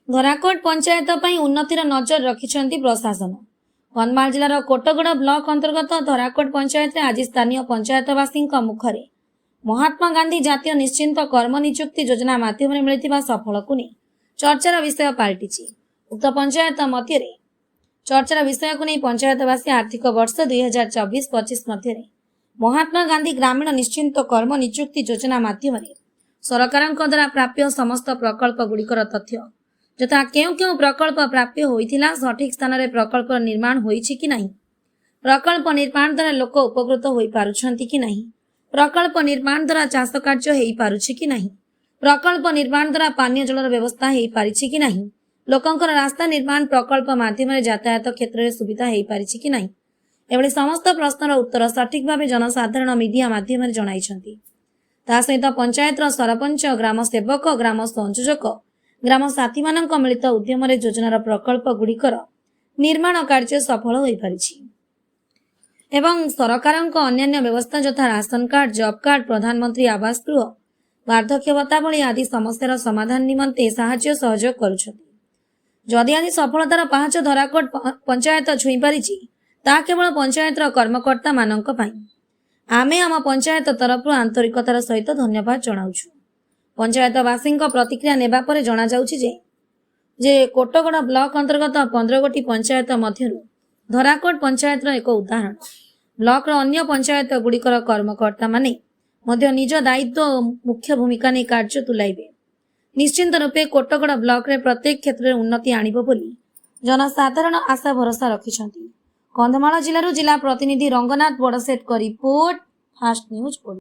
धराकोट पंचायत पर उन्नतिर नजर रखिछंती प्रशासन। कंधमाल जिलार कोटगड़ ब्लॉक अंतर्गत धराकोट पंचायत आज स्थानीय पंचायतवासी मुखरे महात्मा गांधी जातीय निश्चिंत कर्म नियुक्ति योजना माध्यम मिलता सफल को नहीं चर्चार विषय पलटि। उक्त पंचायत मध्य चर्चार विषय को नहीं पंचायतवासी आर्थिक वर्ष 2024-25 मध्य महात्मा गांधी ग्रामीण निश्चिंत कर्म नियुक्ति योजना माध्यम सरकार द्वारा प्राप्य समस्त प्रकल्प गुड़िकर तथ्य यथा क्यों क्यों प्रकल्प प्राप्य होइथिला, सठिक स्थान रे प्रकल्प निर्माण होइछि कि नहीं, प्रकल्प निर्माण द्वारा लोक उपकृत होई पारुछंती कि नहीं, प्रकल्प निर्माण द्वारा चाष कार्य हेई पारुछि कि नहीं, प्रकल्प निर्माण द्वारा पानीय जलर व्यवस्था हेई पारिछि कि नहीं, लोकंकर रास्ता निर्माण प्रकल्प माध्यम यातायात क्षेत्र में सुविधा हेई पारिछि कि नहीं, एभली समस्त प्रश्नर उत्तर सठिक भाव जनसाधारण मीडिया माध्यम जणाइछंती। ता सहित पंचायत सरपंच, ग्राम सेवक, ग्राम संयोजक, ग्राम साथी मानक मिलित उद्यम योजनार प्रकल्प गुड़िकर निर्माण कार्य सफल हो पारिछि एवं सरकार अन्यान्य व्यवस्था यथा राशन कार्ड, जॉब कार्ड, प्रधानमंत्री आवास गृह, वार्धक्य भत्ता भली आदि समस्यार समाधान निमंते साहाय्य सहयोग करुछथि। जदि आज सफलतार पाहाच धराकोट पंचायत छुई पारिछि ता केवल पंचायतर कर्मकर्ता मानक पई। आमे आम पंचायत तरफ आंतरिकतार सहित धन्यवाद जणाउछु। पंचायतवासी प्रतिक्रिया नेबा परे जणा जाउछि जे कोटगड़ ब्लॉक अंतर्गत 15 गोटी पंचायत मध्य धराकोट पंचायतर एक उदाहरण। ब्लॉक अन्य पंचायत गुड़िकर कर्मकर्ता माने मध्य निज दायित्व और मुख्य भूमिका नहीं कार्य तुलाइबे। निश्चिंत रूपे कोटगड़ ब्लॉक रे प्रत्येक क्षेत्र में उन्नति आनिबो बोली जनसाधारण आशा भरोसा रखिछंती। कंधमाल जिल्लारू जिला प्रतिनिधि रंगनाथ बड़सेठ को रिपोर्ट, फास्ट न्यूज।